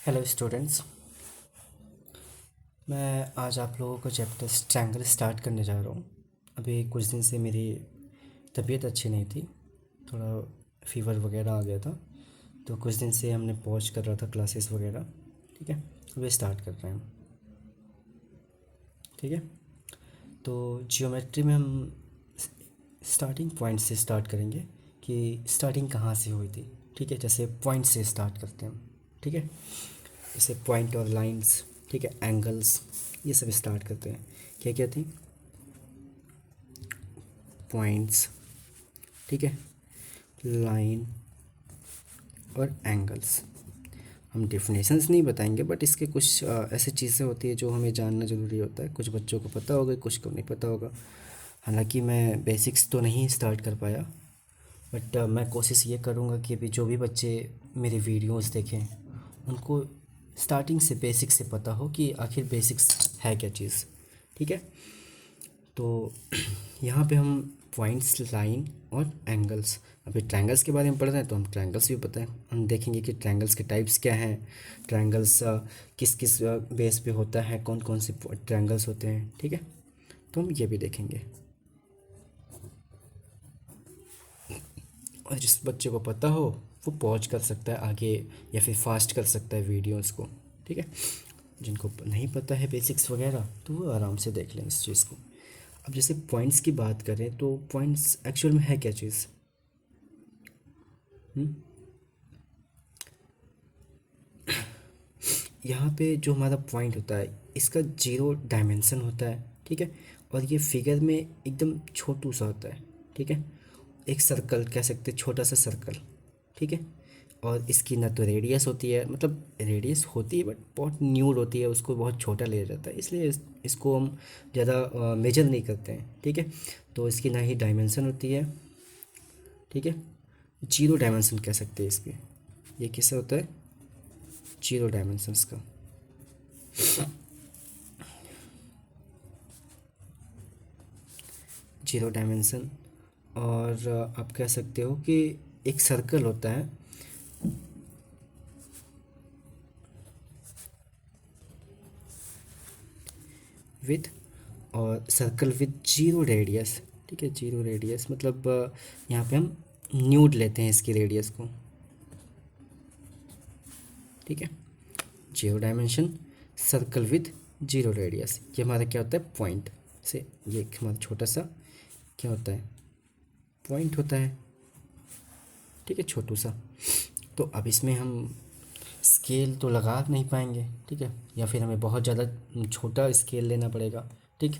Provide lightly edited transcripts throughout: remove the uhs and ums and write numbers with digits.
Hello students. मैं आज आप लोगों को चैप्टर ट्रायंगल स्टार्ट करने जा रहा हूँ। अभी कुछ दिन से मेरी तबीयत अच्छी नहीं थी, थोड़ा फीवर वगैरह आ गया था, तो कुछ दिन से हमने पॉज कर रहा था क्लासेस वगैरह। ठीक है, अभी स्टार्ट कर रहे हैं हम। ठीक है, तो जियोमेट्री में हम स्टार्टिंग पॉइंट से स्टार्ट करेंगे कि स्टार्टिंग कहाँ से हुई थी। ठीक है, जैसे पॉइंट से स्टार्ट करते हैं हम। ठीक है, जैसे पॉइंट और लाइंस, ठीक है, एंगल्स, ये सब स्टार्ट करते हैं। क्या क्या थी? पॉइंट्स, ठीक है, लाइन और एंगल्स। हम डेफिनेशंस नहीं बताएंगे, बट इसके कुछ ऐसे चीज़ें होती है जो हमें जानना ज़रूरी होता है। कुछ बच्चों को पता होगा, कुछ को नहीं पता होगा। हालांकि मैं बेसिक्स तो नहीं स्टार्ट कर पाया, बट मैं कोशिश ये करूँगा कि अभी जो भी बच्चे मेरे वीडियोस देखें उनको स्टार्टिंग से बेसिक से पता हो कि आखिर बेसिक्स है क्या चीज़। ठीक है, तो यहाँ पे हम पॉइंट्स, लाइन और एंगल्स, अभी ट्रायंगल्स के बारे में पढ़ रहे हैं तो हम ट्रायंगल्स भी पता है। हम देखेंगे कि ट्रायंगल्स के टाइप्स क्या हैं, ट्रायंगल्स किस किस बेस पे होता है, कौन कौन से ट्रायंगल्स होते हैं। ठीक है, तो हम ये भी देखेंगे। और जिस बच्चे को पता हो वो पॉज कर सकता है आगे, या फिर फास्ट कर सकता है वीडियोस को। ठीक है, जिनको नहीं पता है बेसिक्स वगैरह तो वो आराम से देख लें इस चीज़ को। अब जैसे पॉइंट्स की बात करें तो पॉइंट्स एक्चुअल में है क्या चीज़? यहाँ पे जो हमारा पॉइंट होता है इसका 0 डायमेंशन होता है। ठीक है, और ये फिगर में एकदम छोटू सा होता है। ठीक है, एक सर्कल कह सकते हैं, छोटा सा सर्कल। ठीक है, और इसकी ना तो रेडियस होती है, मतलब रेडियस होती है बट बहुत न्यूड होती है, उसको बहुत छोटा लिया जाता है, इसलिए इसको हम ज़्यादा मेजर नहीं करते हैं। ठीक है, तो इसकी ना ही डायमेंशन होती है। ठीक है, 0 डायमेंशन कह सकते हैं इसके। ये किससे होता है? 0 डायमेंशंस का। 0 डायमेंशन। और आप कह सकते हो कि एक सर्कल होता है, विथ, और सर्कल विथ 0 रेडियस। ठीक है, 0 रेडियस मतलब यहाँ पे हम न्यूड लेते हैं इसकी रेडियस को। ठीक है, 0 डायमेंशन, सर्कल विथ 0 रेडियस, ये हमारा क्या होता है? पॉइंट से ये एक हमारा छोटा सा क्या होता है? पॉइंट होता है। ठीक है, छोटू सा। तो अब इसमें हम स्केल तो लगा नहीं पाएंगे। ठीक है, या फिर हमें बहुत ज़्यादा छोटा स्केल लेना पड़ेगा। ठीक,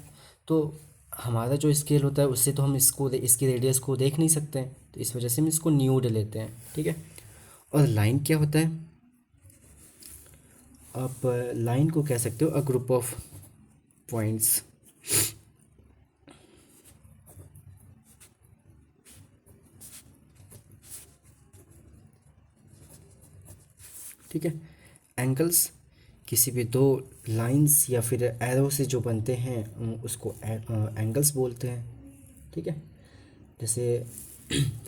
तो हमारा जो स्केल होता है उससे तो हम इसकी रेडियस को देख नहीं सकते हैं, तो इस वजह से हम इसको न्यूड लेते हैं। ठीक है, और लाइन क्या होता है? आप लाइन को कह सकते हो अ ग्रुप ऑफ पॉइंट्स। ठीक है, एंगल्स किसी भी दो लाइंस या फिर एरो से जो बनते हैं उसको एंगल्स बोलते हैं। ठीक है, जैसे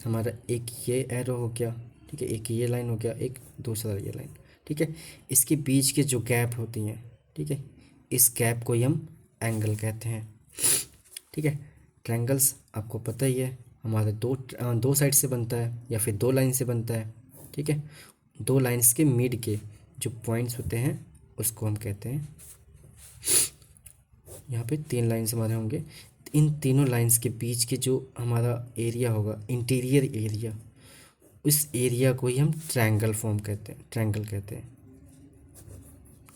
हमारा एक ये एरो हो गया, ठीक है, एक ये लाइन हो गया, एक दूसरा ये लाइन। ठीक है, इसके बीच के जो गैप होती हैं, ठीक है, इस गैप को ही हम एंगल कहते हैं। ठीक है, ट्रायंगल्स आपको पता ही है, हमारे दो साइड से बनता है या फिर दो लाइन से बनता है। ठीक है, दो लाइंस के मिड के जो पॉइंट्स होते हैं उसको हम कहते हैं, यहाँ पे 3 लाइन्स हमारे होंगे, इन तीनों लाइंस के बीच के जो हमारा एरिया होगा, इंटीरियर एरिया, उस एरिया को ही हम ट्रायंगल फॉर्म कहते हैं, ट्रायंगल कहते हैं।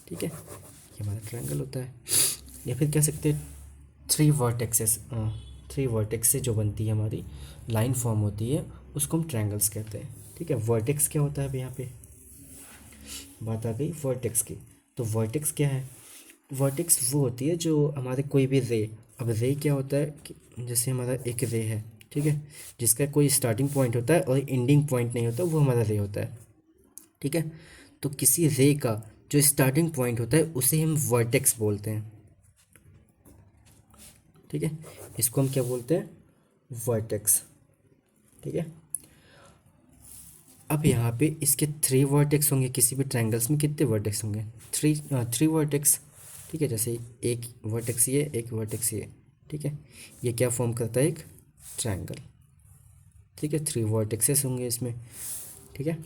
ठीक है, ये हमारा ट्रायंगल होता है। या फिर कह सकते हैं 3 वर्टेक्सेस, 3 वर्टेक्स से जो बनती है हमारी लाइन फॉर्म होती है उसको हम ट्रायंगल्स कहते हैं। ठीक है, वर्टेक्स क्या होता है? अभी यहाँ पे बात आ गई वर्टेक्स की, तो वर्टेक्स क्या है? वर्टेक्स वो होती है जो हमारे कोई भी रे, अब रे क्या होता है कि जैसे हमारा एक रे है, ठीक है, जिसका कोई स्टार्टिंग पॉइंट होता है और एंडिंग पॉइंट नहीं होता, वो हमारा रे होता है। ठीक है, तो किसी रे का जो स्टार्टिंग पॉइंट होता है उसे हम वर्टेक्स बोलते हैं। ठीक है, इसको हम क्या बोलते हैं? वर्टेक्स। ठीक है, अब यहाँ पे इसके 3 वर्टेक्स होंगे, किसी भी ट्रायंगल्स में कितने वर्टेक्स होंगे? 3 वर्टेक्स। ठीक है, जैसे एक वर्टेक्स ये, एक वर्टेक्स ये। ठीक है, ये क्या फॉर्म करता है? एक ट्रायंगल। ठीक है, 3 वर्टेक्सेस होंगे इसमें। ठीक है,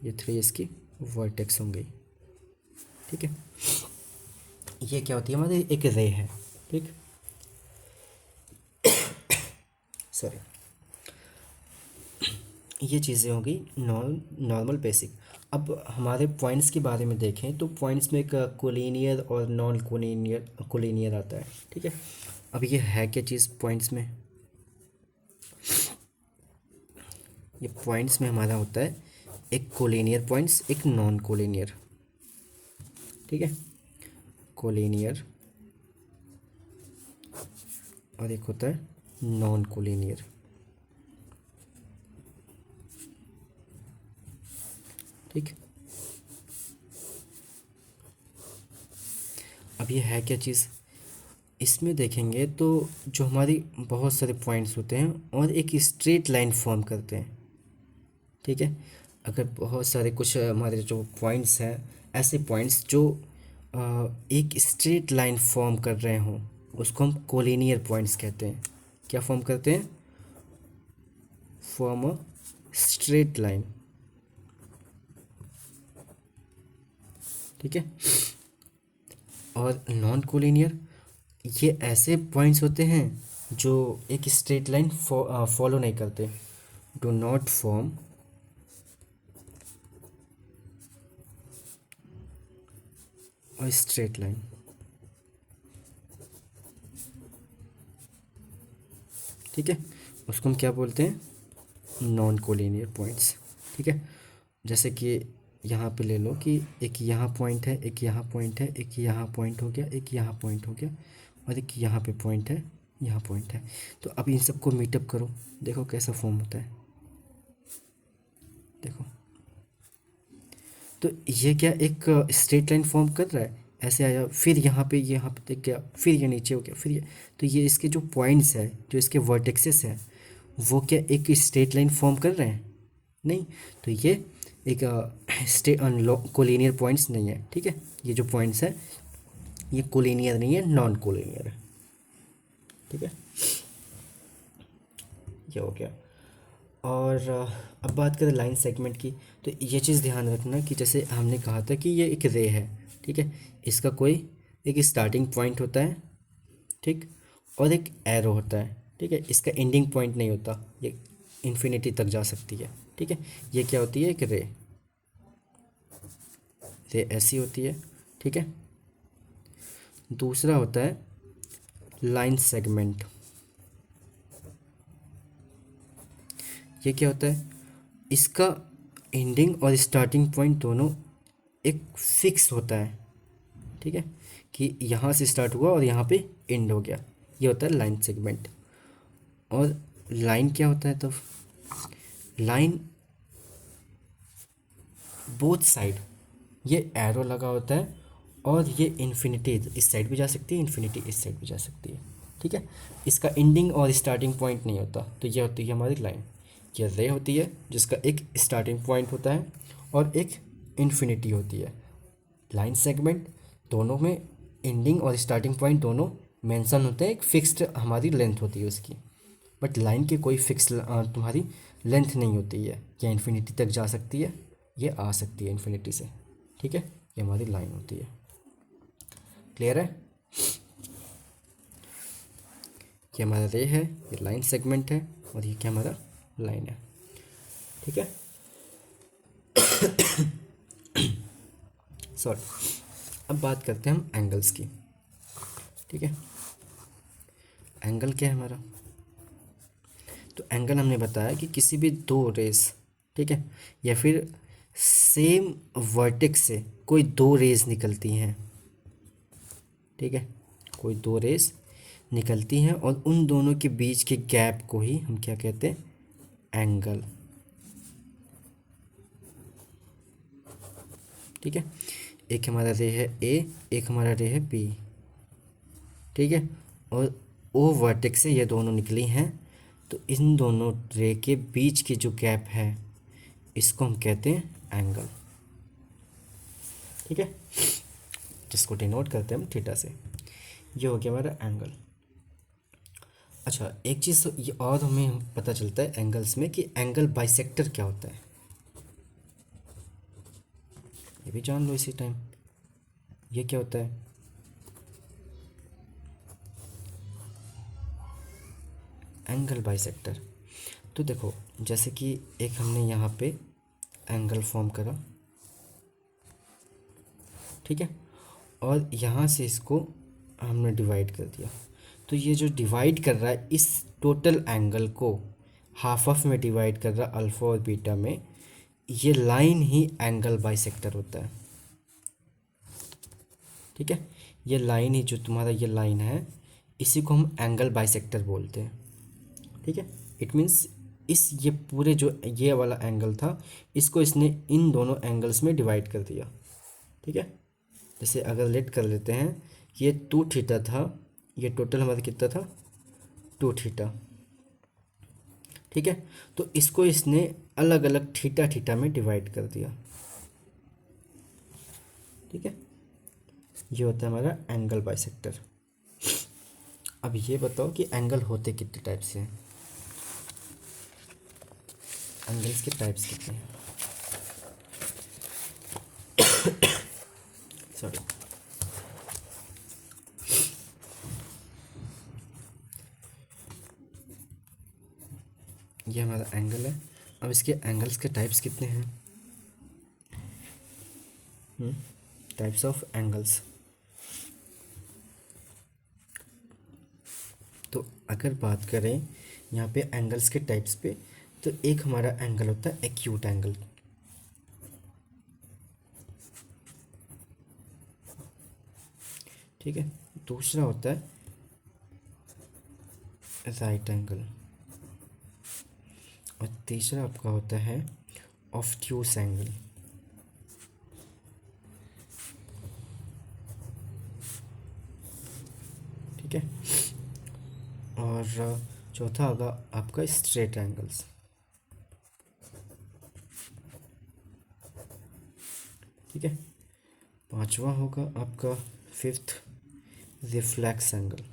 ये 3 इसकी वर्टेक्स होंगे। ठीक है, ये क्या होती है हमारी? एक रे है। ठीक, सॉरी, ये चीज़ें होंगी नॉर्मल बेसिक। अब हमारे पॉइंट्स के बारे में देखें तो पॉइंट्स में एक कोलिनियर और नॉन कोलिनियर आता है। ठीक है, अब ये है क्या चीज़ पॉइंट्स में? ये पॉइंट्स में हमारा होता है एक कोलिनियर पॉइंट्स, एक नॉन कोलिनियर। ठीक है, कोलिनियर और एक होता है नॉन कोलिनियर। ठीक, अब ये है क्या चीज़? इसमें देखेंगे तो जो हमारी बहुत सारे पॉइंट्स होते हैं और एक स्ट्रेट लाइन फॉर्म करते हैं। ठीक है, अगर बहुत सारे कुछ हमारे जो पॉइंट्स हैं, ऐसे पॉइंट्स जो एक स्ट्रेट लाइन फॉर्म कर रहे हों, उसको हम कोलिनियर पॉइंट्स कहते हैं। क्या फॉर्म करते हैं? Form a straight line. ठीक है, और नॉन कोलिनियर ये ऐसे पॉइंट्स होते हैं जो एक स्ट्रेट लाइन फॉलो नहीं करते। Do not form a straight line. ठीक है, उसको हम क्या बोलते हैं? Non collinear points. ठीक है, जैसे कि यहाँ पे ले लो कि एक यहाँ पॉइंट है, एक यहाँ पॉइंट है, एक यहाँ पॉइंट हो गया, एक यहाँ पॉइंट हो गया, और एक यहाँ पे पॉइंट है, यहाँ पॉइंट है। तो अब इन सबको मीटअप करो, देखो कैसा फॉर्म होता है। देखो, तो ये क्या एक स्ट्रेट लाइन फॉर्म कर रहा है? ऐसे आया, फिर यहाँ पे टिक गया, फिर ये नीचे हो गया, फिर ये। तो ये इसके जो पॉइंट्स है, जो इसके वर्टेक्सेस है, वो क्या एक स्ट्रेट लाइन फॉर्म कर रहे हैं? नहीं। तो ये एक कोलिनियर पॉइंट्स नहीं है। ठीक है, ये जो पॉइंट्स है ये कोलिनियर नहीं है, नॉन कोलिनियर है। ठीक है, ये हो गया। और अब बात करें लाइन सेगमेंट की, तो ये चीज़ ध्यान रखना कि जैसे हमने कहा था कि ये एक रे है। ठीक है, इसका कोई एक स्टार्टिंग पॉइंट होता है, ठीक, और एक एरो होता है। ठीक है, इसका एंडिंग पॉइंट नहीं होता, ये इन्फिनिटी तक जा सकती है। ठीक है, ये क्या होती है? एक रे ऐसी होती है। ठीक है, दूसरा होता है लाइन सेगमेंट। ये क्या होता है? इसका एंडिंग और स्टार्टिंग पॉइंट दोनों एक फिक्स होता है। ठीक है, कि यहाँ से स्टार्ट हुआ और यहाँ पे एंड हो गया, ये होता है लाइन सेगमेंट। और लाइन क्या होता है तब? लाइन बोथ साइड, ये एरो लगा होता है और ये इन्फिनिटी इस साइड भी जा सकती है, इन्फिनिटी इस साइड भी जा सकती है। ठीक है, इसका एंडिंग और स्टार्टिंग पॉइंट नहीं होता। तो ये होती है हमारी लाइन। ये रे होती है जिसका एक स्टार्टिंग पॉइंट होता है और एक इन्फिनिटी होती है। लाइन सेगमेंट दोनों में एंडिंग और स्टार्टिंग पॉइंट दोनों मेंशन होते हैं, एक फिक्स्ड हमारी लेंथ होती है उसकी। बट लाइन की कोई फिक्स तुम्हारी लेंथ नहीं होती है, या इन्फिनिटी तक जा सकती है, ये आ सकती है इन्फिनिटी से। ठीक है, ये हमारी लाइन होती है। क्लियर है? ये हमारा रे है, ये लाइन सेगमेंट है, और ये क्या हमारा लाइन है। ठीक है, सॉरी। अब बात करते हैं हम एंगल्स की। ठीक है, एंगल क्या है हमारा? तो एंगल हमने बताया कि किसी भी दो रेस, ठीक है, या फिर सेम वर्टेक्स से कोई दो रेस निकलती हैं। ठीक है, कोई दो रेस निकलती हैं और उन दोनों के बीच के गैप को ही हम क्या कहते हैं? एंगल। ठीक है, एक हमारा रे है ए, एक हमारा रे है बी। ठीक है, और ओ वर्टेक्स से ये दोनों निकली हैं, तो इन दोनों रे के बीच की जो गैप है इसको हम कहते हैं एंगल, ठीक है, जिसको डिनोट करते हैं हम थीटा से। ये हो गया हमारा एंगल। अच्छा, एक चीज़ ये और हमें पता चलता है एंगल्स में कि एंगल बाइसेक्टर क्या होता है, ये भी जान लो इसी टाइम। ये क्या होता है? Angle bisector. तो देखो, जैसे कि एक हमने यहाँ पे एंगल फॉर्म करा, ठीक है, और यहाँ से इसको हमने डिवाइड कर दिया। तो ये जो डिवाइड कर रहा है इस टोटल एंगल को हाफ ऑफ में डिवाइड कर रहा है अल्फ़ा और बीटा में, ये लाइन ही एंगल बाइसेक्टर होता है, ठीक है। ये लाइन ही, जो तुम्हारा ये लाइन है, इसी को हम एंगल बाइसेक्टर बोलते हैं, ठीक है। इट मीन्स इस ये पूरे जो ये वाला एंगल था, इसको इसने इन दोनों एंगल्स में डिवाइड कर दिया, ठीक है। जैसे अगर लेट कर लेते हैं, ये 2 थीटा था, ये टोटल हमारा कितना था 2 थीटा, ठीक है। तो इसको इसने अलग अलग थीटा थीटा में डिवाइड कर दिया, ठीक है। ये होता है हमारा एंगल बाइसेक्टर। अब ये बताओ कि एंगल होते कितने टाइप से हैं, एंगल्स के टाइप्स कितने हैं? सॉरी, ये हमारा एंगल है। अब इसके एंगल्स के टाइप्स कितने हैं? Types of angles. तो अगर बात करें यहाँ पे एंगल्स के टाइप्स पे, तो एक हमारा एंगल होता है एक्यूट एंगल, ठीक है। दूसरा होता है राइट एंगल, और तीसरा आपका होता है ऑब्ट्यूस एंगल, ठीक है। और चौथा होगा आपका स्ट्रेट एंगल्स, ठीक है। पांचवा होगा आपका फिफ्थ रिफ्लेक्स एंगल,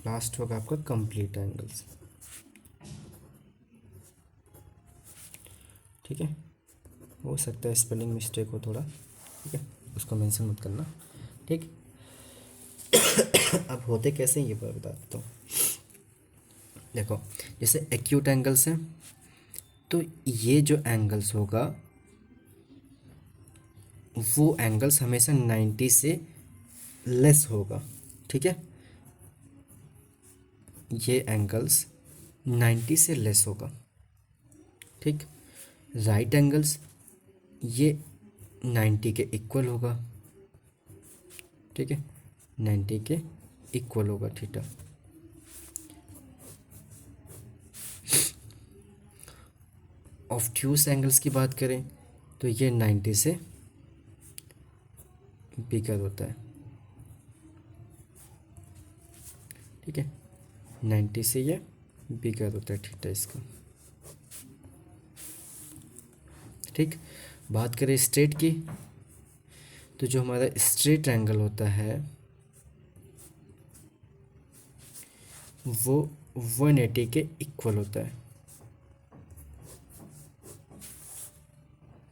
लास्ट होगा आपका कंप्लीट एंगल्स, ठीक है। हो सकता है स्पेलिंग मिस्टेक हो थोड़ा, ठीक है, उसको मेंशन मत करना, ठीक। अब होते कैसे हैं ये बता देता हूँ। देखो, जैसे एक्यूट एंगल्स हैं, तो ये जो एंगल्स होगा वो एंगल्स हमेशा 90 से लेस होगा, ठीक है। ये एंगल्स 90 से लेस होगा, ठीक। राइट एंगल्स ये 90 के इक्वल होगा, ठीक है, 90 के इक्वल होगा थीटा। ऑब्ट्यूस एंगल्स की बात करें तो ये 90 से बिगर होता है, ठीक है, 90 से ये बिगर होता है थीटा इसका, ठीक। बात करें स्ट्रेट की, तो जो हमारा स्ट्रेट एंगल होता है वो 180 के इक्वल होता है,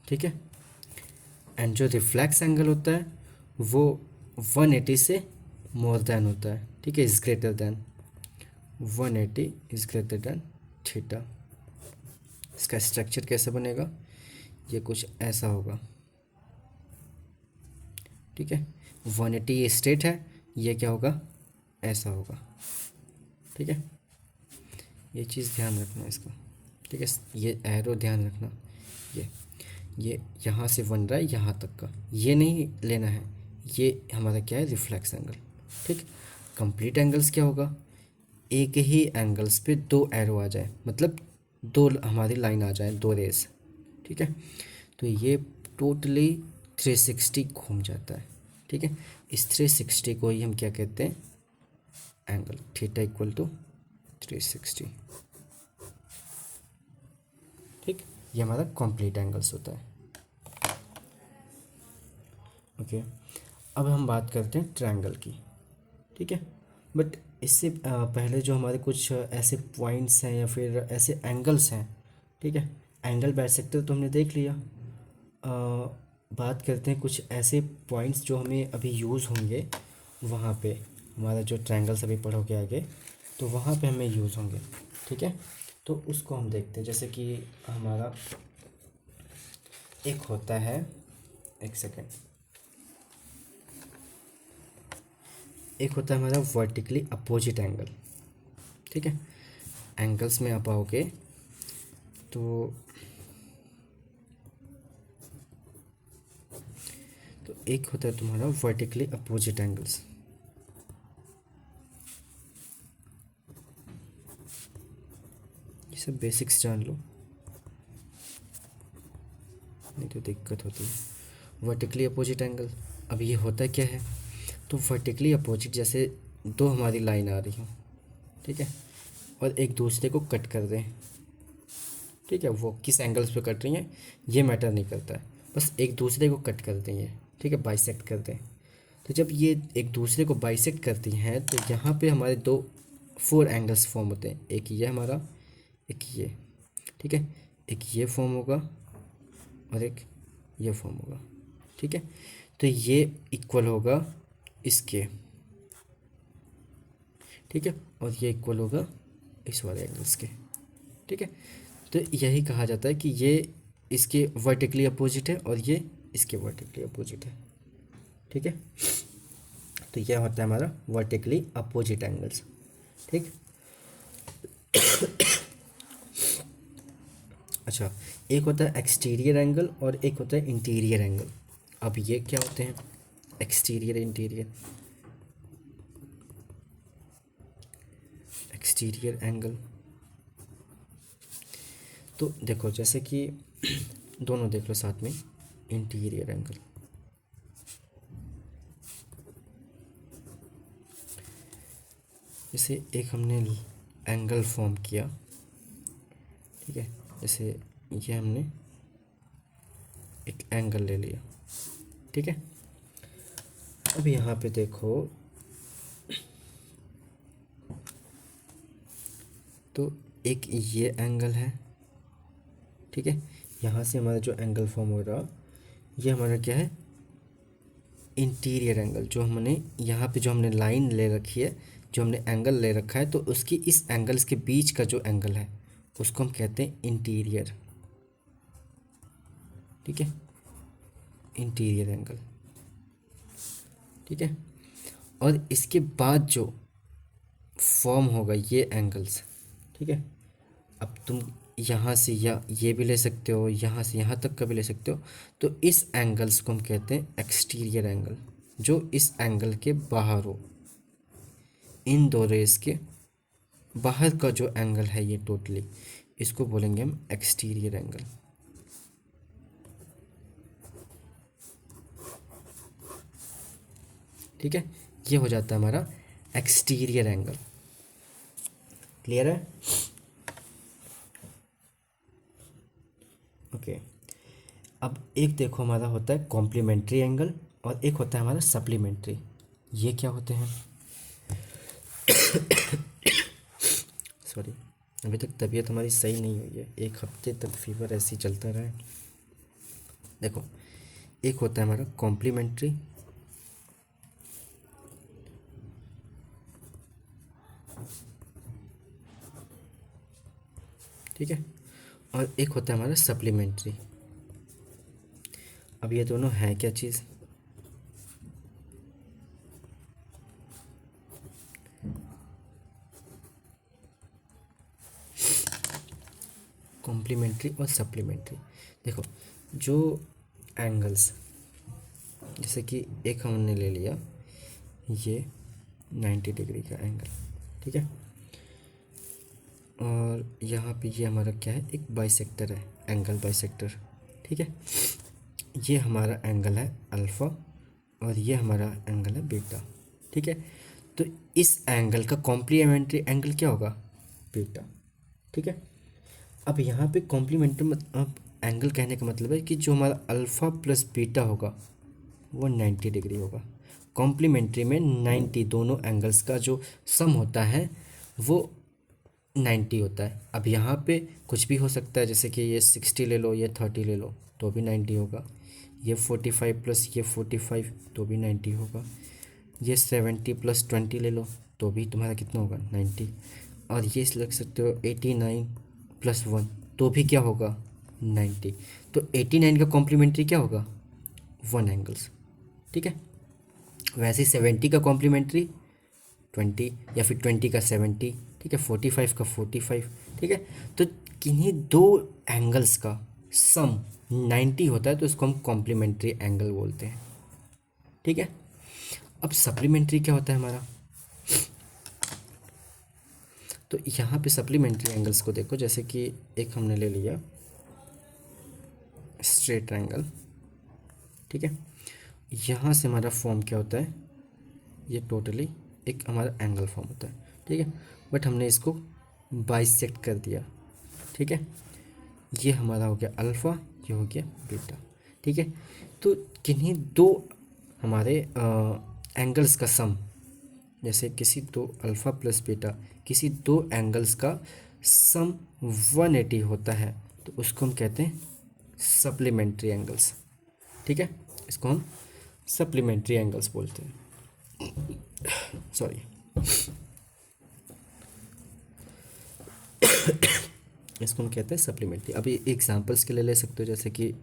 ठीक है। एंड जो रिफ्लेक्स एंगल होता है वो 180 से मोर देन होता है, ठीक है, is greater than 180 is greater than theta. इसका स्ट्रक्चर कैसे बनेगा, ये कुछ ऐसा होगा, ठीक है। 180 ये स्ट्रेट है, ये क्या होगा, ऐसा होगा, ठीक है। ये चीज़ ध्यान रखना इसका, ठीक है। ये एरो ध्यान रखना, ये यहाँ से बन रहा है यहाँ तक का, ये नहीं लेना है, ये हमारा क्या है रिफ्लेक्स एंगल, ठीक। कंप्लीट एंगल्स क्या होगा, एक ही एंगल्स पे 2 एरो आ जाए, मतलब 2 हमारी लाइन आ जाए, 2 रेस, ठीक है। तो ये टोटली 360 घूम जाता है, ठीक है। इस 360 को ही हम क्या कहते हैं, एंगल थीटा इक्वल टू 360। ठीक, ये हमारा कंप्लीट एंगल्स होता है। ओके, अब हम बात करते हैं ट्रायंगल की। ठीक है, बट इससे पहले जो हमारे कुछ ऐसे पॉइंट्स हैं या फिर ऐसे एंगल्स हैं, ठीक है, एंगल बाइसेक्टर तो हमने देख लिया। बात करते हैं कुछ ऐसे पॉइंट्स जो हमें अभी यूज़ होंगे वहाँ पे, हमारा जो ट्रायंगल्स अभी पढ़ोगे आगे, तो वहाँ पे हमें यूज़ होंगे। ठीक है, तो उसको हम देखते हैं। जैसे कि हमारा एक होता है, एक सेकेंड, एक होता है हमारा वर्टिकली अपोजिट एंगल। ठीक है, एंगल्स में आप आओगे तो एक होता है तुम्हारा वर्टिकली अपोजिट एंगल्स। ये सब बेसिक्स जान लो, नहीं तो दिक्कत होती है। वर्टिकली अपोजिट एंगल, अब ये होता क्या है, तो वर्टिकली अपोजिट जैसे दो हमारी लाइन आ रही हो, ठीक है, और एक दूसरे को कट कर दें। ठीक है, वो किस एंगल्स पे कट रही हैं ये मैटर नहीं करता है, बस एक दूसरे को कट कर दें ये। ठीक है, बाइसेक्ट कर दें। तो जब ये एक दूसरे को बाइसेक्ट करती हैं तो यहाँ पे हमारे दो 4 एंगल्स फॉर्म होते हैं। एक ये हमारा, एक ये। ठीक है, एक ये फॉर्म होगा और एक ये फॉर्म होगा। ठीक है, तो ये इक्वल होगा इसके। ठीक है, और ये इक्वल होगा इस वाले एंगल्स के। ठीक है, तो यही कहा जाता है कि ये इसके वर्टिकली अपोजिट है और ये इसके वर्टिकली अपोजिट है। ठीक है, तो यह होता है हमारा वर्टिकली अपोजिट एंगल्स। ठीक, अच्छा, एक होता है एक्सटीरियर एंगल और एक होता है इंटीरियर एंगल। अब ये क्या होते हैं, एक्सटीरियर इंटीरियर। एक्सटीरियर एंगल तो देखो, जैसे कि दोनों देख लो साथ में, इंटीरियर एंगल। जैसे एक हमने एंगल फॉर्म किया, ठीक है, जैसे ये हमने एक एंगल ले लिया। ठीक है, अब यहाँ पे देखो तो एक ये एंगल है। ठीक है, यहाँ से हमारा जो एंगल फॉर्म हो रहा, ये हमारा क्या है, इंटीरियर एंगल। जो हमने यहाँ पे जो हमने लाइन ले रखी है, जो हमने एंगल ले रखा है, तो उसकी इस एंगल्स के बीच का जो एंगल है उसको हम कहते हैं इंटीरियर। ठीक है, इंटीरियर एंगल। ठीक है, और इसके बाद जो फॉर्म होगा ये एंगल्स। ठीक है, अब तुम यहाँ से या ये भी ले सकते हो, यहाँ से यहाँ तक का भी ले सकते हो। तो इस एंगल्स को हम कहते हैं एक्सटीरियर एंगल, जो इस एंगल के बाहर हो। इन दो रेस के बाहर का जो एंगल है ये टोटली, इसको बोलेंगे हम एक्सटीरियर एंगल। ठीक है, ये हो जाता है हमारा एक्सटीरियर एंगल। क्लियर है? ओके, अब एक देखो हमारा होता है कॉम्प्लीमेंट्री एंगल और एक होता है हमारा सप्लीमेंट्री। ये क्या होते हैं? सॉरी, अभी तक तबीयत हमारी सही नहीं हुई है, 1 हफ्ते तक फीवर ऐसे ही चलता रहा है। देखो, एक होता है हमारा कॉम्प्लीमेंट्री, ठीक है, और एक होता है हमारा सप्लीमेंट्री। अब ये दोनों है क्या चीज़? कॉम्प्लीमेंट्री और सप्लीमेंट्री। देखो, जो एंगल्स, जैसे कि एक हमने ले लिया ये 90 डिग्री का एंगल, ठीक है, और यहाँ पे ये हमारा क्या है, एक बाइसेक्टर है, एंगल बाइसेक्टर। ठीक है, ये हमारा एंगल है अल्फ़ा और ये हमारा एंगल है बीटा। ठीक है, तो इस एंगल का कॉम्प्लीमेंट्री एंगल क्या होगा, बीटा। ठीक है, अब यहाँ पे कॉम्प्लीमेंट्री एंगल कहने का मतलब है कि जो हमारा अल्फ़ा प्लस बीटा होगा वो 90 डिग्री होगा। कॉम्प्लीमेंट्री में 90 दोनों एंगल्स का जो सम होता है वो 90 होता है। अब यहाँ पे कुछ भी हो सकता है, जैसे कि ये 60 ले लो, ये 30 ले लो तो भी 90 होगा, ये 45 प्लस ये 45 तो भी 90 होगा, ये 70 प्लस 20 ले लो तो भी तुम्हारा कितना होगा 90, और ये लग सकते हो 89 प्लस 1 तो भी क्या होगा 90। तो 89 का कॉम्प्लीमेंट्री क्या होगा 1 एंगल्स। ठीक है, वैसे 70 का कॉम्प्लीमेंट्री 20, या फिर 20 का 70। ठीक है, 45 का 45। ठीक है, तो किन्हीं दो एंगल्स का सम 90 होता है तो इसको हम कॉम्प्लीमेंट्री एंगल बोलते हैं। ठीक है, अब सप्लीमेंट्री क्या होता है हमारा, तो यहाँ पे सप्लीमेंट्री एंगल्स को देखो, जैसे कि एक हमने ले लिया स्ट्रेट एंगल। ठीक है, यहाँ से हमारा फॉर्म क्या होता है, ये टोटली एक हमारा एंगल फॉर्म होता है। ठीक है, बट हमने इसको बाइसेक्ट कर दिया। ठीक है, ये हमारा हो गया अल्फ़ा, ये हो गया बीटा। ठीक है, तो किन्हीं दो हमारे एंगल्स का सम, जैसे किसी दो अल्फ़ा प्लस बीटा, किसी दो एंगल्स का सम 180 होता है तो उसको हम कहते हैं सप्लीमेंट्री एंगल्स। ठीक है, इसको हम सप्लीमेंट्री एंगल्स बोलते हैं। सॉरी, इसको हम कहते हैं सप्लीमेंट्री। अभी एग्जांपल्स के लिए ले सकते हो, जैसे कि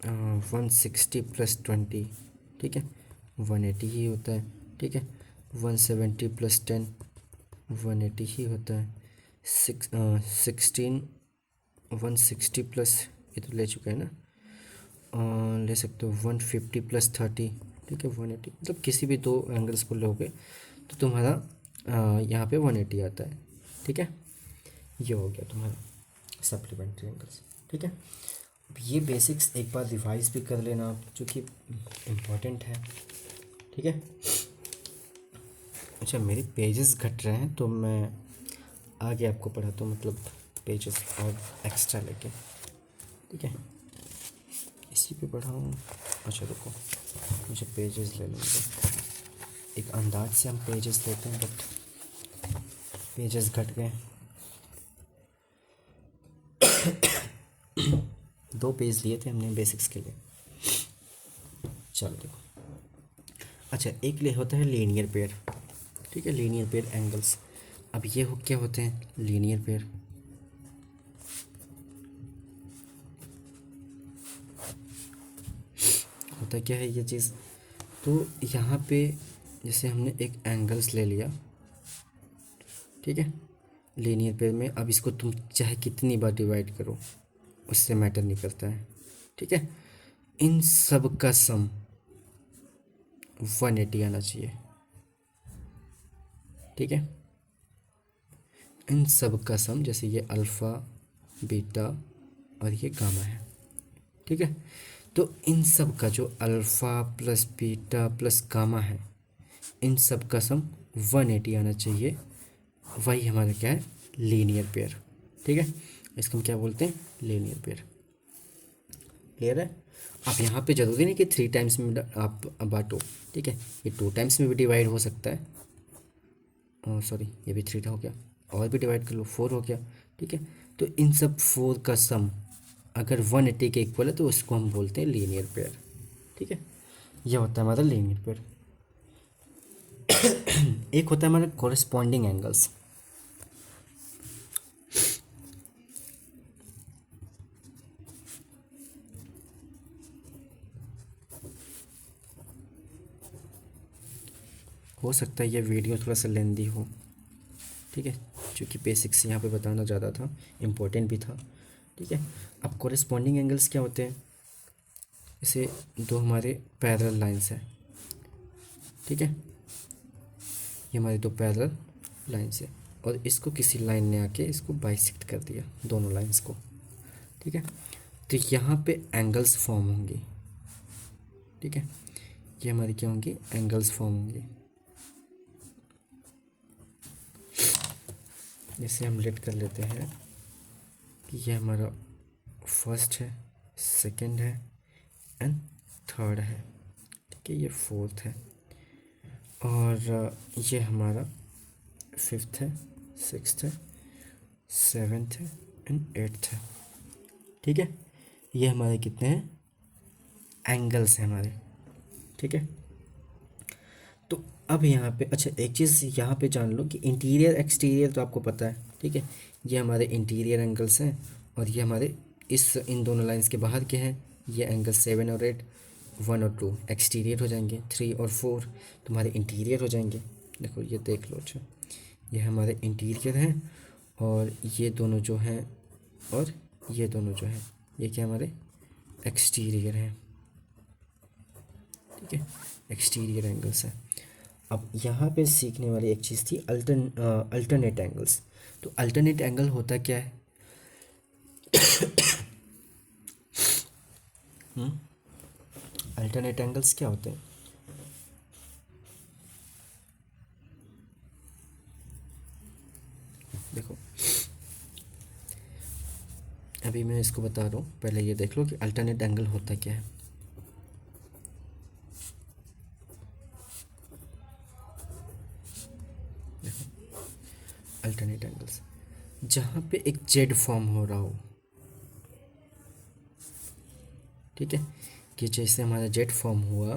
160 प्लस 20, ठीक है 180 ही होता है। ठीक है, 170 प्लस 10 180 ही होता है। 16 160 प्लस, ये तो ले चुके हैं ना, ले सकते हो 150 प्लस 30। ठीक है 180, मतलब किसी भी दो एंगल्स को लोगे तो तुम्हारा यहाँ पे 180 आता है। ठीक है, ये हो गया तुम्हारा सप्लीमेंट्री एंगल्स। ठीक है, अब ये बेसिक्स एक बार रिवाइज भी कर लेना आप, जो कि इम्पोर्टेंट है। ठीक है, अच्छा मेरे पेजेस घट रहे हैं तो मैं आगे आपको पढ़ाता हूँ, मतलब पेजेस और एक्स्ट्रा लेके। ठीक है, इसी पे पढ़ाऊँ, अच्छा रुको मुझे पेजेस ले लेंगे। एक अंदाज से हम पेजेस लेते हैं बट पेजेस घट गए। 2 पेज लिए थे हमने बेसिक्स के लिए। चलो देखो, अच्छा एक ले होता है लीनियर पेयर। ठीक है, लीनियर पेयर एंगल्स। अब ये हो क्या होते हैं लीनियर पेयर, होता क्या है ये चीज़, तो यहाँ पे जैसे हमने एक एंगल्स ले लिया। ठीक है, लीनियर पेयर में अब इसको तुम चाहे कितनी बार डिवाइड करो उससे मैटर नहीं करता है। ठीक है, इन सब का सम 180 आना चाहिए। ठीक है, इन सब का सम, जैसे ये अल्फ़ा बीटा और ये गामा है। ठीक है, तो इन सब का जो alpha plus beta plus gamma है, इन सब का सम 180 आना चाहिए। वही हमारा क्या है लीनियर पेयर। ठीक है, इसको हम क्या बोलते हैं लीनियर पेयर। क्लियर है। अब यहाँ पे ज़रूरी नहीं कि 3 टाइम्स में आप बांटो। ठीक है, ये 2 टाइम्स में भी डिवाइड हो सकता है। सॉरी, ये भी 3 हो गया, और भी डिवाइड कर लो 4 हो गया। ठीक है, तो इन सब 4 का सम अगर 180 के इक्वल है तो उसको हम बोलते हैं लीनियर पेयर। ठीक है, यह होता है हमारा लीनियर पेयर। एक होता है हमारा कोरिस्पॉन्डिंग एंगल्स। हो सकता है ये वीडियो थोड़ा सा लेंदी हो। ठीक है, क्योंकि बेसिक्स यहाँ पे बताना ज़्यादा था, इम्पोर्टेंट भी था। ठीक है, अब कोरिस्पॉन्डिंग एंगल्स क्या होते हैं, जैसे दो हमारे पैरेलल लाइंस हैं। ठीक है, ये हमारी 2 पैरेलल लाइंस है और इसको किसी लाइन ने आके इसको बाइसेक्ट कर दिया दोनों लाइंस को। ठीक है, तो यहाँ पे एंगल्स फॉर्म होंगी। ठीक है, ये हमारी क्या होंगी, एंगल्स फॉर्म होंगे। जैसे हम लेट कर लेते हैं कि ये हमारा फर्स्ट है, सेकंड है एंड थर्ड है, ठीक है, ये फोर्थ है, और ये हमारा फिफ्थ है, सिक्स्थ है, सेवेंथ है एंड एट्थ है। ठीक है, ये हमारे कितने हैं, एंगल्स हैं हमारे। ठीक है, तो अब यहाँ पे अच्छा एक चीज़ यहाँ पे जान लो कि इंटीरियर एक्सटीरियर तो आपको पता है। ठीक है, ये हमारे इंटीरियर एंगल्स हैं और ये हमारे इन दोनों लाइंस के बाहर के हैं। ये एंगल 7 और 8, 1 और 2 एक्सटीरियर हो जाएंगे, 3 और 4 तुम्हारे इंटीरियर हो जाएंगे। देखो ये देख लो, अच्छा ये हमारे इंटीरियर हैं और ये दोनों जो हैं और ये दोनों जो हैं ये क्या हमारे एक्सटीरियर हैं। ठीक है, एक्सटीरियर एंगल्स हैं। अब यहाँ पे सीखने वाली एक चीज़ थी अल्टरनेट एंगल्स। तो अल्टरनेट एंगल होता क्या है, अल्टरनेट एंगल्स क्या होते हैं, देखो अभी मैं इसको बता रहा हूँ, पहले ये देख लो कि अल्टरनेट एंगल होता क्या है। देखो अल्टरनेट एंगल्स, जहाँ पे एक जेड फॉर्म हो रहा हो, ठीक है, कि जैसे हमारा जेड फॉर्म हुआ,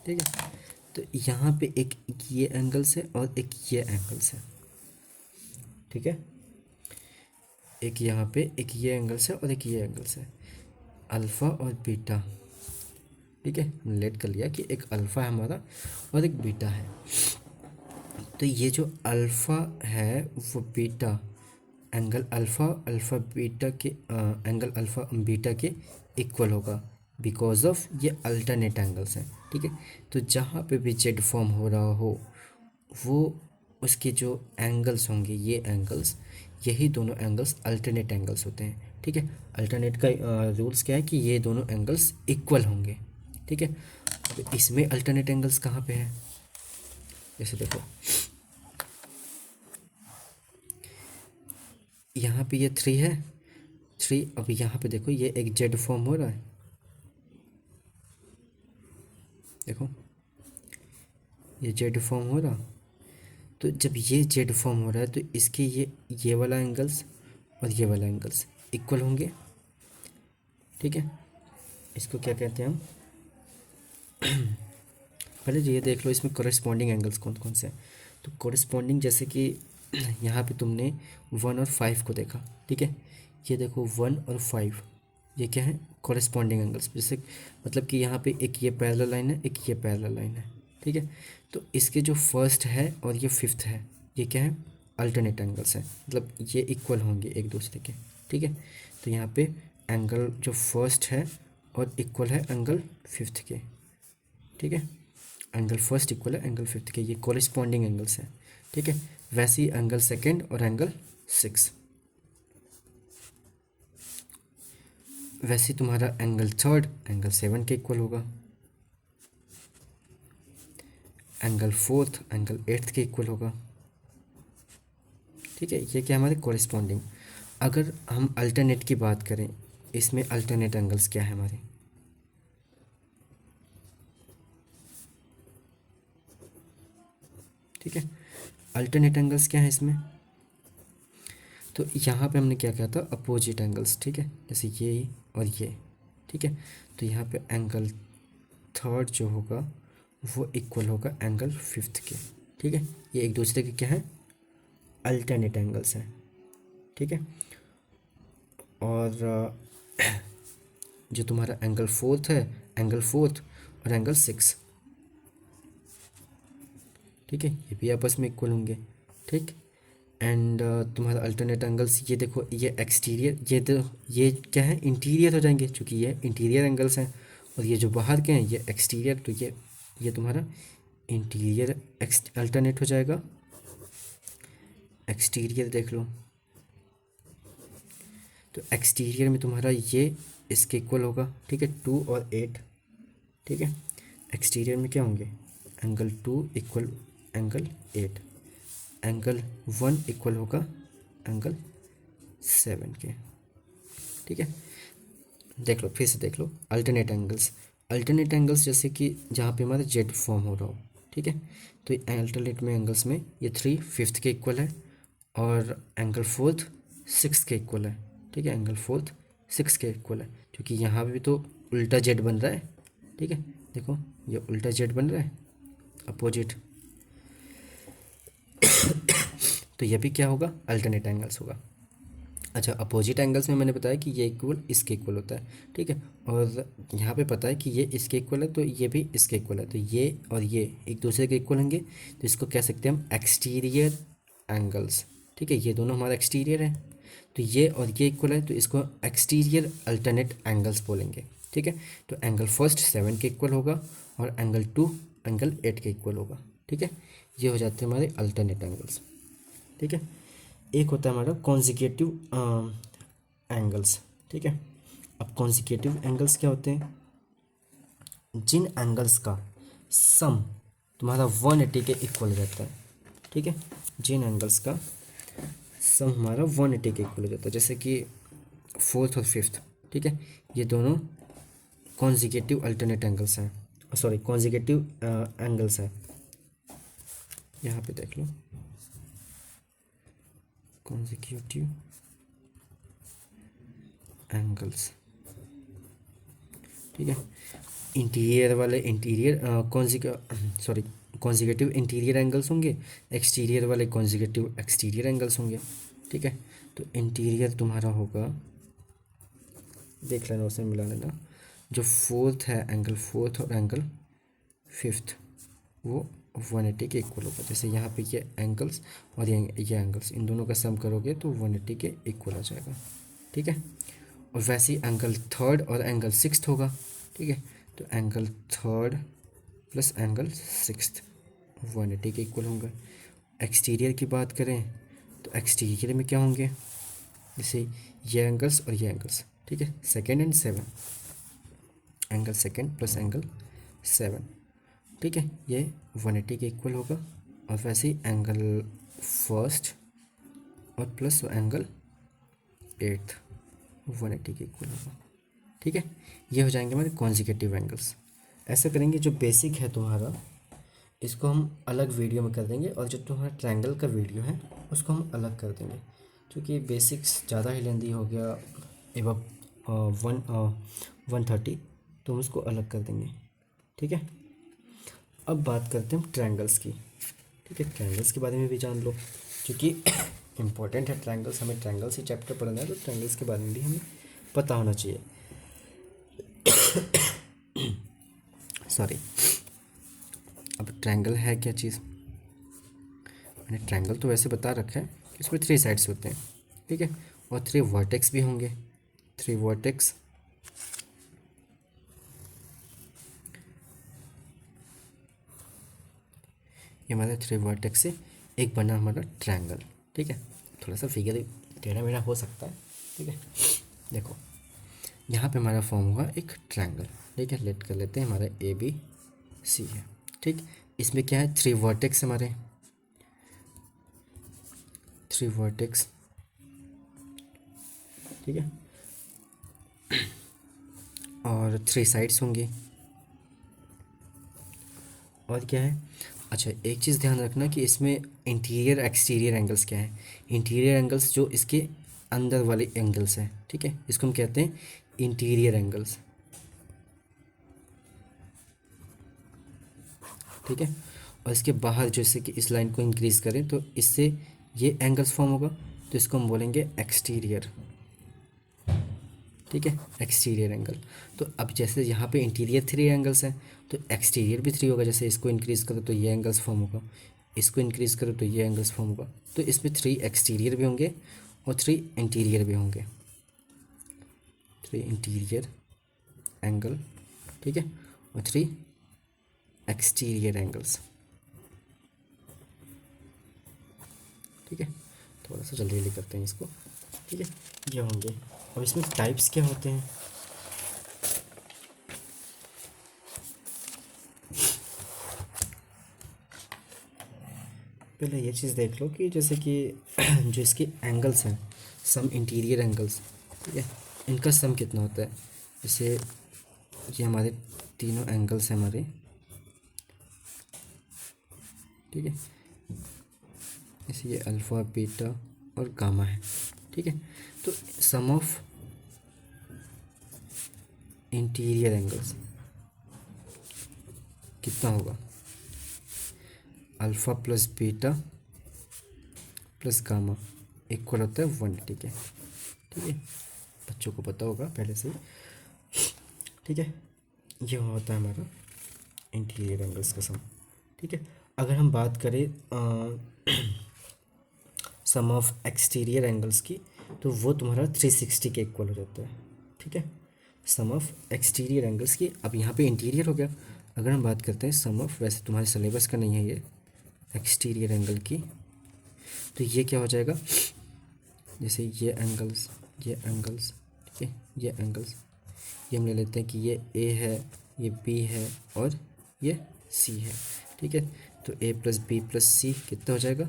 ठीक है, तो यहाँ पे एक ये एंगल्स है और एक ये एंगल्स है। ठीक है, एक यहाँ पे एक ये एंगल्स है और एक ये एंगल्स है, अल्फ़ा और बीटा। ठीक है, हमने लेट कर लिया कि एक अल्फ़ा है हमारा और एक बीटा है। तो ये जो अल्फ़ा है वो बीटा एंगल अल्फ़ा बीटा के एंगल अल्फ़ा बीटा के इक्वल होगा बिकॉज ऑफ ये अल्टरनेट एंगल्स हैं। ठीक है, तो जहाँ पे भी जेड फॉर्म हो रहा हो वो उसके जो एंगल्स होंगे, ये एंगल्स, यही दोनों एंगल्स अल्टरनेट एंगल्स होते हैं। ठीक है, अल्टरनेट का रूल्स क्या है कि ये दोनों एंगल्स इक्वल होंगे। ठीक है, अब इसमें अल्टरनेट एंगल्स कहाँ पे है, जैसे देखो यहाँ पे ये 3 है, 3, अब यहाँ पे देखो ये एक जेड फॉर्म हो रहा है, देखो ये जेड फॉर्म हो रहा। तो जब ये जेड फॉर्म हो रहा है तो इसके ये वाला एंगल्स और ये वाला एंगल्स इक्वल होंगे। ठीक है, इसको क्या कहते हैं हम, पहले ये देख लो इसमें कोरेस्पॉन्डिंग एंगल्स कौन कौन से हैं। तो कोरेस्पॉन्डिंग जैसे कि यहाँ पे तुमने 1 और 5 को देखा। ठीक है, ये देखो 1 और 5 ये क्या है, कोरेस्पॉन्डिंग एंगल्स। जैसे मतलब कि यहाँ पे एक ये पैरेलल लाइन है, एक ये पैरेलल लाइन है। ठीक है, तो इसके जो फर्स्ट है और ये फिफ्थ है ये क्या है, अल्टरनेट एंगल्स हैं, मतलब ये इक्वल होंगे एक दूसरे के। ठीक है, तो यहाँ पे एंगल जो फर्स्ट है और इक्वल है एंगल फिफ्थ के। ठीक है, एंगल फर्स्ट इक्वल है एंगल फिफ्थ के, ये कोरिस्पॉन्डिंग एंगल्स हैं। ठीक है, वैसे ही एंगल सेकेंड और एंगल 6, वैसे ही तुम्हारा एंगल थर्ड एंगल 7 के इक्वल होगा, एंगल फोर्थ एंगल 8 के इक्वल होगा। ठीक है, ये क्या हमारे कोरिस्पॉन्डिंग। अगर हम अल्टरनेट की बात करें, इसमें अल्टरनेट एंगल्स क्या है हमारे, ठीक है, अल्टरनेट एंगल्स क्या है इसमें, तो यहाँ पे हमने क्या किया था, अपोजिट एंगल्स। ठीक है, जैसे ये और ये। ठीक है, तो यहाँ पे एंगल थर्ड जो होगा वो इक्वल होगा एंगल फिफ्थ के। ठीक है, ये एक दूसरे के क्या है, अल्टरनेट एंगल्स हैं। ठीक है, और जो तुम्हारा एंगल फोर्थ है, एंगल फोर्थ और एंगल 6, ठीक है, ये भी आपस में इक्वल होंगे। ठीक, एंड तुम्हारा अल्टरनेट एंगल्स ये देखो, ये एक्सटीरियर, ये क्या है, इंटीरियर हो जाएंगे क्योंकि ये इंटीरियर एंगल्स हैं, और ये जो बाहर के हैं ये एक्सटीरियर, तो ये तुम्हारा इंटीरियर अल्टरनेट हो जाएगा। एक्सटीरियर देख लो, तो एक्सटीरियर में तुम्हारा ये इसके इक्वल होगा। ठीक है, 2 और 8, ठीक है। एक्सटीरियर में क्या होंगे, angle 2 equal angle 8, angle 1 equal होगा एंगल 7 के। ठीक है, देख लो, फिर से देख लो अल्टरनेट एंगल्स। अल्टरनेट एंगल्स जैसे कि जहाँ पे हमारा जेड फॉर्म हो रहा हो, ठीक है, तो अल्टरनेट में एंगल्स में ये 3 5th के इक्वल है और एंगल 4th 6th के इक्वल है। ठीक है, एंगल 4th 6th के इक्वल है, क्योंकि यहाँ पे भी तो उल्टा जेड बन रहा है। ठीक है, देखो ये उल्टा जेड बन रहा है, अपोजिट। तो ये भी क्या होगा, अल्टरनेट एंगल्स होगा। अच्छा, अपोजिट एंगल्स में मैंने बताया कि ये इक्वल इसके इक्वल होता है। ठीक है, और यहाँ पे पता है कि ये इसके इक्वल है, तो ये भी इसके इक्वल है, तो ये और ये एक दूसरे के इक्वल होंगे, तो इसको कह सकते हैं हम एक्सटीरियर एंगल्स। ठीक है, ये दोनों हमारा एक्सटीरियर है, तो ये और ये इक्वल है, तो इसको एक्सटीरियर अल्टरनेट एंगल्स बोलेंगे। ठीक है, तो एंगल फर्स्ट 7 के इक्वल होगा और एंगल 2 एंगल 8 के इक्वल होगा। ठीक है, ये हो जाते हैं हमारे अल्टरनेट एंगल्स। ठीक है, एक होता है हमारा कॉन्जिक्यूटिव एंगल्स। ठीक है, अब कॉन्जिक्यूटिव एंगल्स क्या होते हैं, जिन एंगल्स का सम तुम्हारा 180 के इक्वल रहता है। ठीक है, जिन एंगल्स का सम हमारा 180 के इक्वल हो जाता है, जैसे कि 4th और 5th। ठीक है, ये दोनों कॉन्जिक्यूटिव अल्टरनेट एंगल्स हैं, सॉरी कॉन्जिक्यूटिव एंगल्स हैं। यहाँ पे देख लो, कॉन्जिक्यूटिव एंगल्स। ठीक है, इंटीरियर वाले इंटीरियर कॉन्जिक्यूटिव इंटीरियर एंगल्स होंगे, एक्सटीरियर वाले कॉन्जिक्यूटिव एक्सटीरियर एंगल्स होंगे। ठीक है, तो इंटीरियर तुम्हारा होगा, देख लेना उसमें मिला लेना, जो 4th है एंगल 4th और एंगल 5th वो 180 के इक्वल होगा। जैसे यहाँ पे ये एंगल्स और ये एंगल्स, इन दोनों का सम करोगे तो 180 के इक्वल आ जाएगा। ठीक है, और वैसे ही एंगल 3rd और एंगल 6th होगा। ठीक है, तो angle 3rd plus angle 6th 180 के इक्वल होंगे। एक्सटीरियर की बात करें तो एक्सटीरियर में क्या होंगे, जैसे ये एंगल्स और ये एंगल्स। ठीक है, 2nd and 7, angle 2nd plus angle 7। ठीक है, ये 180 के इक्वल होगा, और वैसे ही एंगल 1st और प्लस एंगल 8th 180 के इक्वल होगा। ठीक है, ये हो जाएंगे हमारे कॉन्जिक्यूटिव एंगल्स। ऐसा करेंगे, जो बेसिक है तुम्हारा इसको हम अलग वीडियो में कर देंगे, और जो तुम्हारा ट्रायंगल का वीडियो है उसको हम अलग कर देंगे, क्योंकि बेसिक्स ज़्यादा ही लेंदी हो गया, एवं 130, तो हम उसको अलग कर देंगे। ठीक है, अब बात करते हैं हम ट्रायंगल्स की। ठीक है, ट्रायंगल्स के बारे में भी जान लो, क्योंकि इम्पोर्टेंट है ट्रायंगल्स, हमें ट्रायंगल्स ही चैप्टर पढ़ना है, तो ट्रायंगल्स के बारे में भी हमें पता होना चाहिए। सॉरी, अब ट्रायंगल है क्या चीज़, मैंने ट्रायंगल तो वैसे बता रखा है, इसमें 3 साइड्स होते हैं। ठीक है, और 3 वर्टेक्स भी होंगे, 3 वर्टेक्स। ये हमारे 3 वर्टेक्स से एक बना हमारा ट्रायंगल। ठीक है, थोड़ा सा फिगर टेढ़ा मेढ़ा हो सकता है। ठीक है, देखो यहाँ पे हमारा फॉर्म हुआ एक ट्रायंगल। ठीक है, लेट कर लेते हैं, हमारा ABC है। ठीक, इसमें क्या है, 3 वर्टेक्स हमारे, 3 वर्टेक्स। ठीक है, और 3 साइड्स होंगी, और क्या है, अच्छा एक चीज़ ध्यान रखना कि इसमें इंटीरियर एक्सटीरियर एंगल्स क्या है। इंटीरियर एंगल्स जो इसके अंदर वाले एंगल्स हैं। ठीक है, इसको हम कहते हैं इंटीरियर एंगल्स। ठीक है, और इसके बाहर जैसे कि इस लाइन को इंक्रीज़ करें तो इससे ये एंगल्स फॉर्म होगा, तो इसको हम बोलेंगे एक्सटीरियर। ठीक है, एक्सटीरियर एंगल। तो अब जैसे यहाँ पे इंटीरियर 3 एंगल्स हैं, तो एक्सटीरियर भी 3 होगा। जैसे इसको इंक्रीज़ करो तो ये एंगल्स फॉर्म होगा, इसको इंक्रीज़ करो तो ये एंगल्स फॉर्म होगा। तो इसमें 3 एक्सटीरियर भी होंगे और 3 इंटीरियर भी होंगे, 3 इंटीरियर एंगल। ठीक है, और 3 एक्सटीरियर एंगल्स। ठीक है, थोड़ा सा जल्दी जल्दी करते हैं इसको। ठीक है, ये होंगे। अब इसमें टाइप्स क्या होते हैं, पहले ये चीज़ देख लो कि जैसे कि जो इसके एंगल्स हैं, सम इंटीरियर एंगल्स, ठीक है, इनका सम कितना होता है। जैसे ये हमारे तीनों एंगल्स हैं हमारे, ठीक है, जैसे ये अल्फ़ा, बीटा और गामा है, ठीक है। तो सम ऑफ इंटीरियर एंगल्स कितना होगा, alpha plus beta plus gamma equal होता है 180 के, ठीक है, बच्चों को पता होगा पहले से, ठीक है। ये होता है हमारा इंटीरियर एंगल्स का सम, ठीक है। अगर हम बात करें सम ऑफ एक्सटीरियर एंगल्स की, तो वो तुम्हारा 360 के इक्वल हो जाता है, ठीक है, सम ऑफ एक्सटीरियर एंगल्स की। अब यहाँ पे इंटीरियर हो गया। अगर हम बात करते हैं सम ऑफ, वैसे तुम्हारे सिलेबस का नहीं है ये, एक्सटीरियर एंगल की, तो ये क्या हो जाएगा, जैसे ये एंगल्स, ठीक है, ये एंगल्स, ये हम ले लेते हैं कि ये ए है, ये बी है और ये सी है, ठीक है। तो ए प्लस बी प्लस सी कितना हो जाएगा,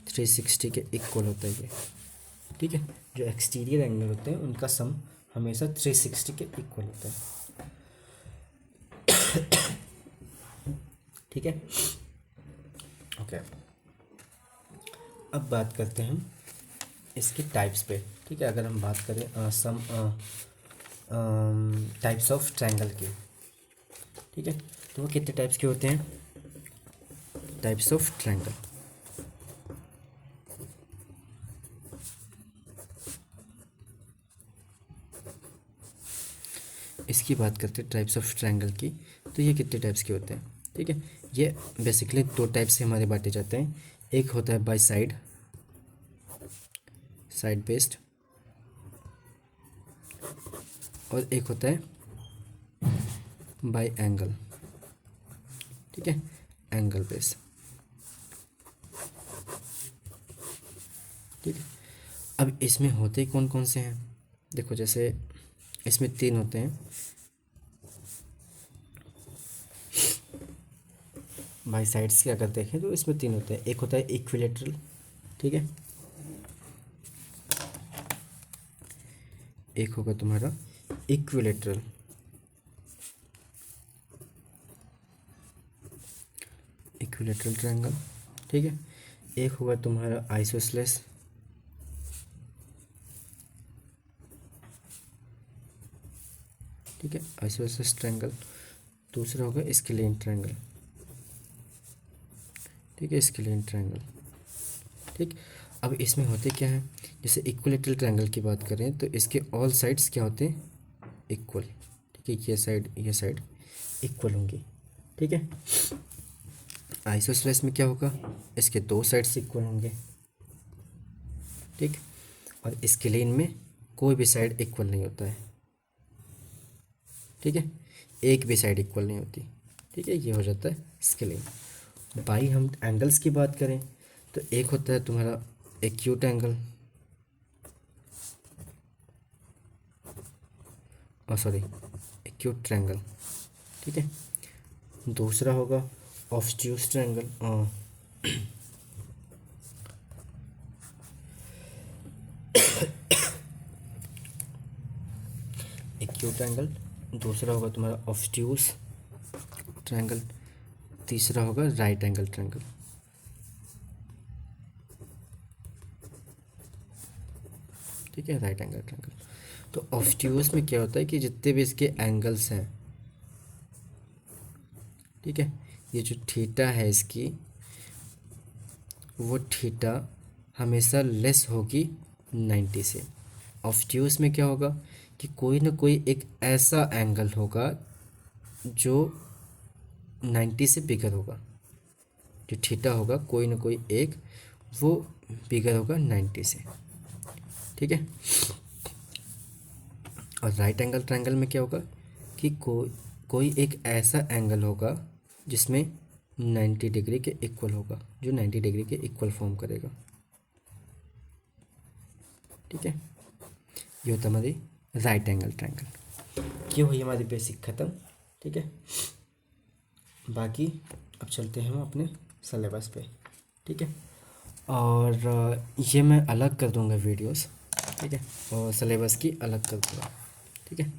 360 के इक्वल होता है ये, ठीक है। जो एक्सटीरियर एंगल होते हैं उनका सम हमेशा 360 के इक्वल होता है, ठीक है, ओके। अब बात करते हैं हम इसके टाइप्स पे, ठीक है। अगर हम बात करें सम टाइप्स ऑफ ट्रायंगल की, ठीक है, तो वो कितने टाइप्स के होते हैं, टाइप्स ऑफ ट्रायंगल। इसकी बात करते हैं टाइप्स ऑफ ट्रायंगल की, तो ये कितने टाइप्स के होते हैं, ठीक है। ये बेसिकली दो टाइप से हमारे बांटे जाते हैं। एक होता है बाय साइड, साइड बेस्ड, और एक होता है बाय एंगल, ठीक है, एंगल बेस्ड, ठीक है। अब इसमें होते कौन कौन से हैं, देखो जैसे इसमें तीन होते हैं बाई साइड्स के, अगर देखें तो इसमें तीन होते हैं। एक होता है इक्विलेटरल, ठीक है, एक होगा तुम्हारा इक्विलेटरल, इक्विलेटरल ट्रायंगल, ठीक है। एक होगा तुम्हारा आइसोसेलेस, ठीक है, आइसोसेलेस ट्रायंगल। दूसरा होगा स्केलिन ट्रायंगल, ठीक है, स्केलिन ट्रायंगल, ठीक। अब इसमें होते क्या है, जैसे इक्विलेटरल ट्रायंगल की बात करें तो इसके ऑल साइड्स क्या होते हैं, इक्वल, ठीक है, ये साइड इक्वल होंगी, ठीक है। आइसोसेलेस में क्या होगा, इसके दो साइड्स इक्वल होंगे, ठीक। और स्केलिन में कोई भी साइड इक्वल नहीं होता है, ठीक है, एक भी साइड इक्वल नहीं होती, ठीक है, ये हो जाता है स्केलिन। बाई हम एंगल्स की बात करें तो एक होता है तुम्हारा acute angle, sorry acute triangle, ठीक है। दूसरा होगा ऑब्ट्यूज ट्रायंगल, एक्यूट एंगल। दूसरा होगा तुम्हारा ऑब्ट्यूज ट्रायंगल। तीसरा होगा राइट एंगल ट्रायंगल, ठीक है, राइट एंगल ट्रायंगल। तो ऑब्ट्यूज में क्या होता है कि जितने भी इसके एंगल्स हैं, ठीक है, ये जो थीटा है इसकी, वो थीटा हमेशा लेस होगी 90 से। ऑब्ट्यूज में क्या होगा कि कोई ना कोई एक ऐसा एंगल होगा जो 90 से बिगर होगा, जो थीटा होगा कोई ना कोई एक, वो बिगर होगा 90 से, ठीक है। और राइट एंगल ट्रायंगल में क्या होगा कि कोई एक ऐसा एंगल होगा जिसमें 90 डिग्री के इक्वल होगा, जो 90 डिग्री के इक्वल फॉर्म करेगा, ठीक है। ये होता हमारी राइट एंगल ट्रायंगल। ये हुई हमारी बेसिक ख़त्म, ठीक है। बाकी अब चलते हैं हम अपने सिलेबस पे, ठीक है। और ये मैं अलग कर दूंगा वीडियोस, ठीक है, और सिलेबस की अलग कर दूंगा, ठीक है।